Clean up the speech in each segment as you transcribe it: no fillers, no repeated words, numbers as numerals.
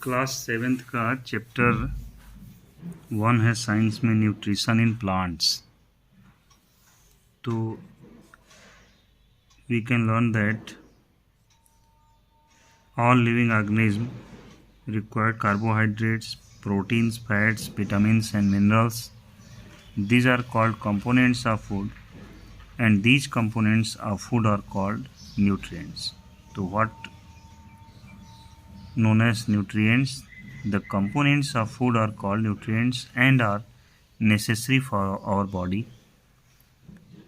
Class 7th का chapter 1 है science में न्यूट्रिशन इन प्लांट्स. तो we can learn that all living organisms require carbohydrates, proteins, fats, vitamins and minerals. These are called components of food, and these components of food are called nutrients. So what known as nutrients? The components of food are called nutrients and are necessary for our body.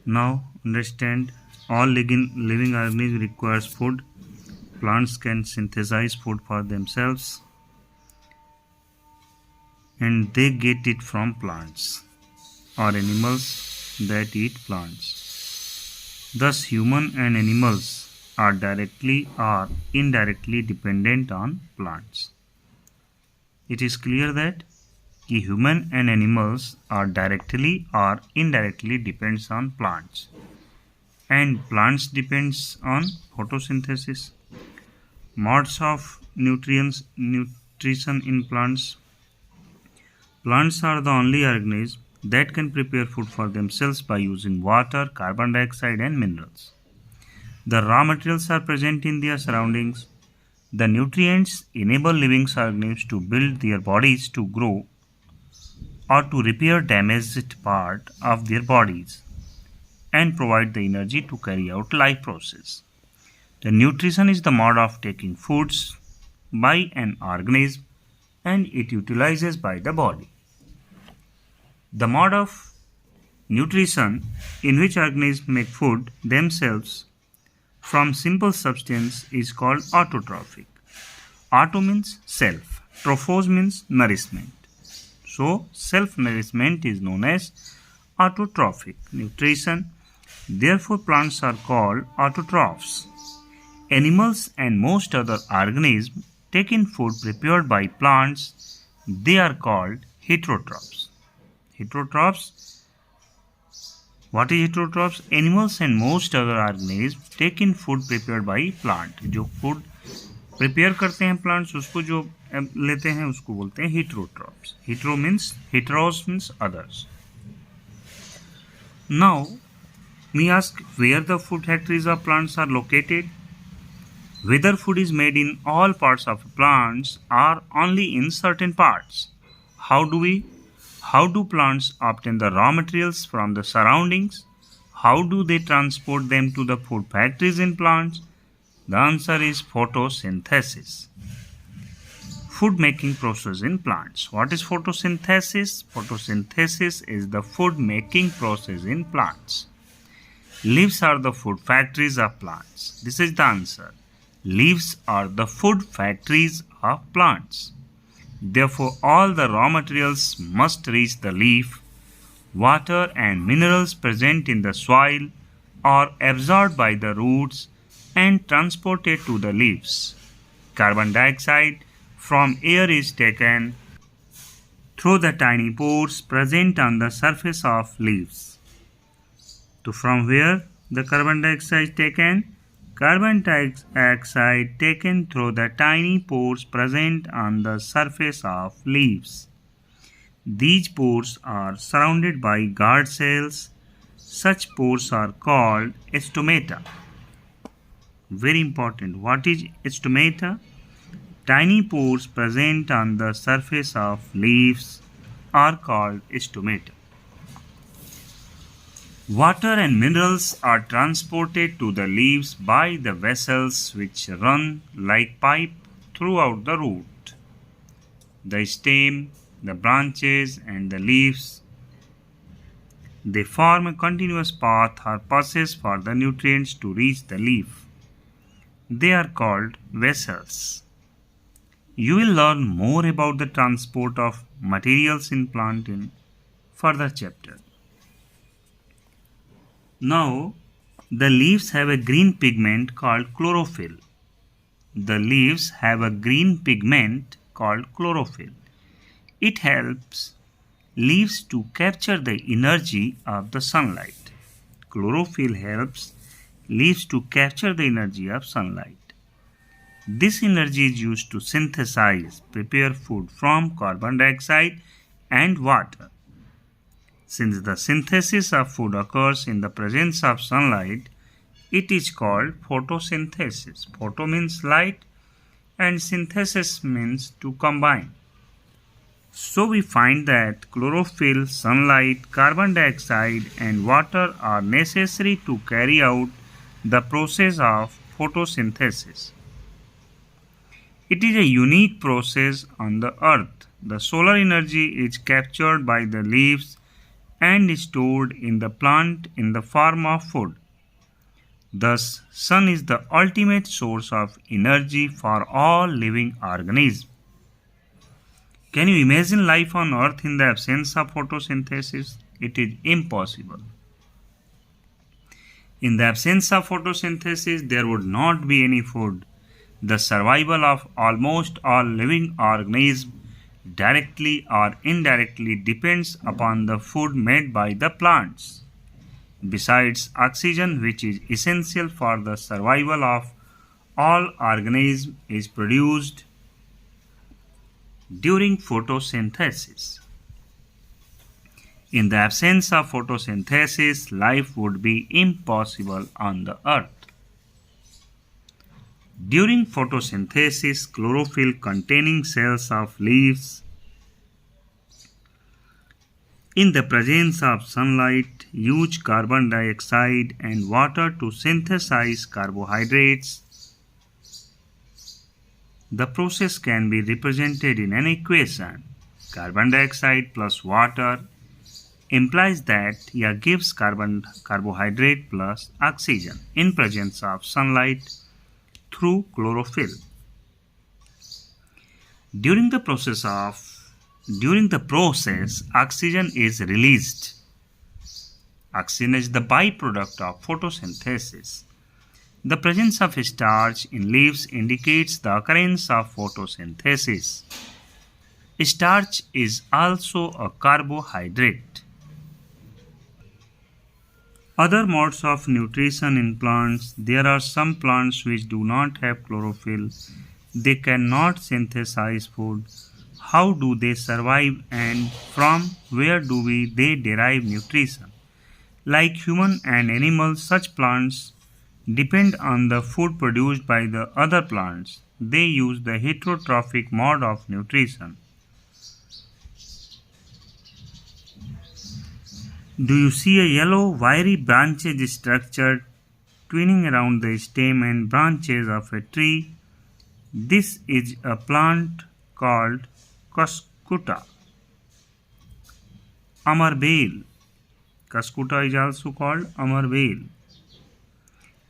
Now understand, all living organisms requires food. Plants can synthesize food for themselves and they get it from plants or animals that eat plants. Thus human and animals are directly or indirectly dependent on plants. It is clear that human and animals are directly or indirectly depends on plants, and plants depends on photosynthesis. Modes of nutrition in plants. Plants are the only organisms that can prepare food for themselves by using water, carbon dioxide and minerals. The raw materials are present in their surroundings. The nutrients enable living organisms to build their bodies, to grow, or to repair damaged part of their bodies and provide the energy to carry out life process. The nutrition is the mode of taking foods by an organism and it utilizes by the body. The mode of nutrition in which organisms make food themselves from simple substance is called autotrophic. Auto means self. Trophos means nourishment. So, self-nourishment is known as autotrophic nutrition. Therefore, plants are called autotrophs. Animals and most other organisms take in food prepared by plants. They are called heterotrophs. Heterotrophs. What is heterotrophs? Animals and most other organisms take in food prepared by plant. जो food prepare करते हैं plants, उसको जो लेते हैं उसको बोलते हैं heterotrophs. Heteros means others. Now, we ask where the food factories of plants are located. Whether food is made in all parts of plants or only in certain parts. How do plants obtain the raw materials from the surroundings? How do they transport them to the food factories in plants? The answer is photosynthesis. Food making process in plants. What is photosynthesis? Photosynthesis is the food making process in plants. Leaves are the food factories of plants. This is the answer. Leaves are the food factories of plants. Therefore, all the raw materials must reach the leaf. Water and minerals present in the soil are absorbed by the roots and transported to the leaves. Carbon dioxide from air is taken through the tiny pores present on the surface of leaves. So, from where the carbon dioxide is taken? Carbon dioxide taken through the tiny pores present on the surface of leaves. These pores are surrounded by guard cells. Such pores are called stomata. Very important. What is stomata? Tiny pores present on the surface of leaves are called stomata. Water and minerals are transported to the leaves by the vessels which run like pipe throughout the root, the stem, the branches and the leaves. They form a continuous path or passes for the nutrients to reach the leaf. They are called vessels. You will learn more about the transport of materials in plant in further chapter. Now, the leaves have a green pigment called chlorophyll. The leaves have a green pigment called chlorophyll. It helps leaves to capture the energy of the sunlight. Chlorophyll helps leaves to capture the energy of sunlight. This energy is used to prepare food from carbon dioxide and water. Since the synthesis of food occurs in the presence of sunlight, it is called photosynthesis. Photo means light and synthesis means to combine. So we find that chlorophyll, sunlight, carbon dioxide and water are necessary to carry out the process of photosynthesis. It is a unique process on the earth. The solar energy is captured by the leaves and stored in the plant in the form of food. Thus, sun is the ultimate source of energy for all living organisms. Can you imagine life on earth in the absence of photosynthesis? It is impossible. In the absence of photosynthesis, there would not be any food. The survival of almost all living organisms directly or indirectly depends upon the food made by the plants. Besides oxygen, which is essential for the survival of all organisms, is produced during photosynthesis. In the absence of photosynthesis, life would be impossible on the earth. During photosynthesis, chlorophyll containing cells of leaves in the presence of sunlight use carbon dioxide and water to synthesize carbohydrates. The process can be represented in an equation. Carbon dioxide plus water implies that gives carbohydrate plus oxygen in presence of sunlight through chlorophyll. During the process, oxygen is released. Oxygen is the byproduct of photosynthesis. The presence of starch in leaves indicates the occurrence of photosynthesis. Starch is also a carbohydrate. Other modes of nutrition in plants. There are some plants which do not have chlorophyll. They cannot synthesize food. How do they survive and from where do they derive nutrition? Like human and animals, such plants depend on the food produced by the other plants. They use the heterotrophic mode of nutrition. Do you see a yellow, wiry branched structure twining around the stem and branches of a tree? This is a plant called Cuscuta. Amarvale. Cuscuta is also called Amarvale.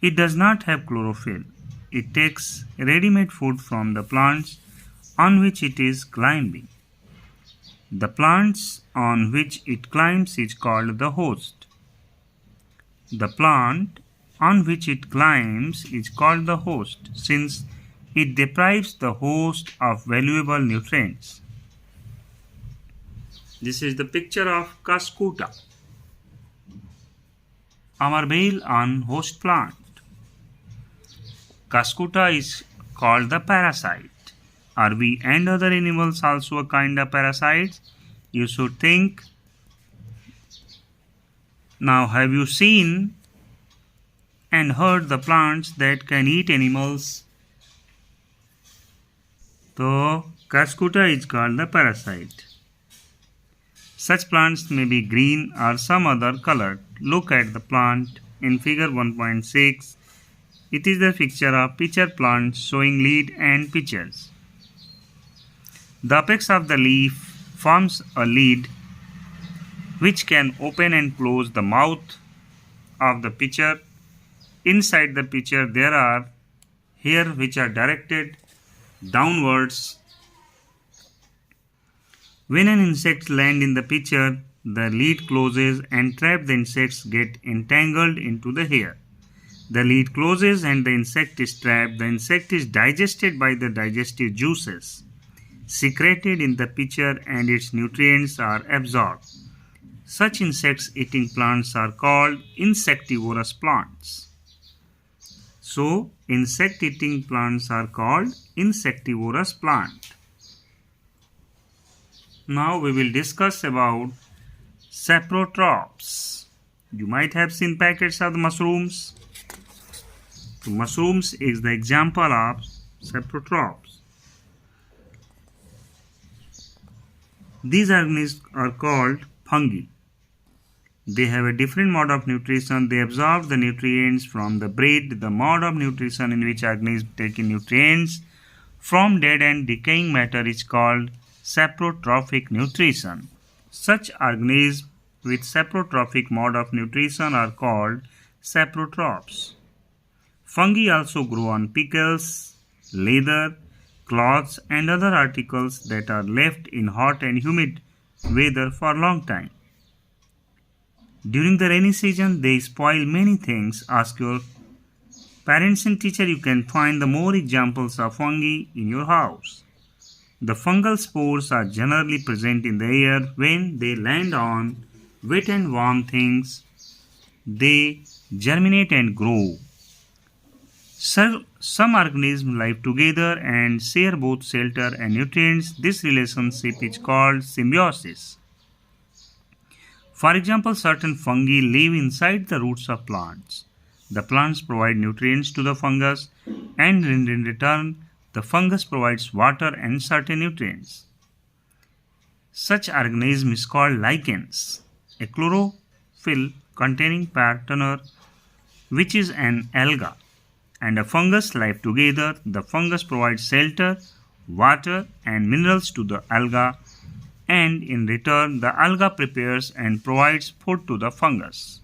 It does not have chlorophyll. It takes ready-made food from the plants on which it is climbing. The plants on which it climbs is called the host. The plant on which it climbs is called the host, since it deprives the host of valuable nutrients. This is the picture of Cuscuta. Amarvale on host plant. Cuscuta is called the parasite. Are we and other animals also a kind of parasites? You should think. Now, have you seen and heard the plants that can eat animals? So, Cuscuta is called the parasite. Such plants may be green or some other color. Look at the plant in figure 1.6. It is the picture of pitcher plant showing lead and pitchers. The apex of the leaf forms a lid which can open and close the mouth of the pitcher. Inside the pitcher there are hairs which are directed downwards. When an insect lands in the pitcher, the lid closes and trapped insects get entangled into the hair. The lid closes and the insect is trapped. The insect is digested by the digestive juices secreted in the pitcher and its nutrients are absorbed. Such insects eating plants are called insectivorous plants. So, insect-eating plants are called insectivorous plant. Now we will discuss about saprotrophs. You might have seen packets of the mushrooms. So mushrooms is the example of saprotrophs. These organisms are called fungi. They have a different mode of nutrition. They absorb the nutrients from the bread. The mode of nutrition in which organisms take in nutrients from dead and decaying matter is called saprotrophic nutrition. Such organisms with saprotrophic mode of nutrition are called saprotrophs. Fungi also grow on pickles, leather, cloths and other articles that are left in hot and humid weather for a long time. During the rainy season, they spoil many things. Ask your parents and teacher. You can find the more examples of fungi in your house. The fungal spores are generally present in the air. When they land on wet and warm things, they germinate and grow. Some organisms live together and share both shelter and nutrients. This relationship is called symbiosis. For example, certain fungi live inside the roots of plants. The plants provide nutrients to the fungus, and in return, the fungus provides water and certain nutrients. Such organism is called lichens, a chlorophyll containing partoner, which is an alga, and a fungus live together. The fungus provides shelter, water, and minerals to the alga, and in return, the alga prepares and provides food to the fungus.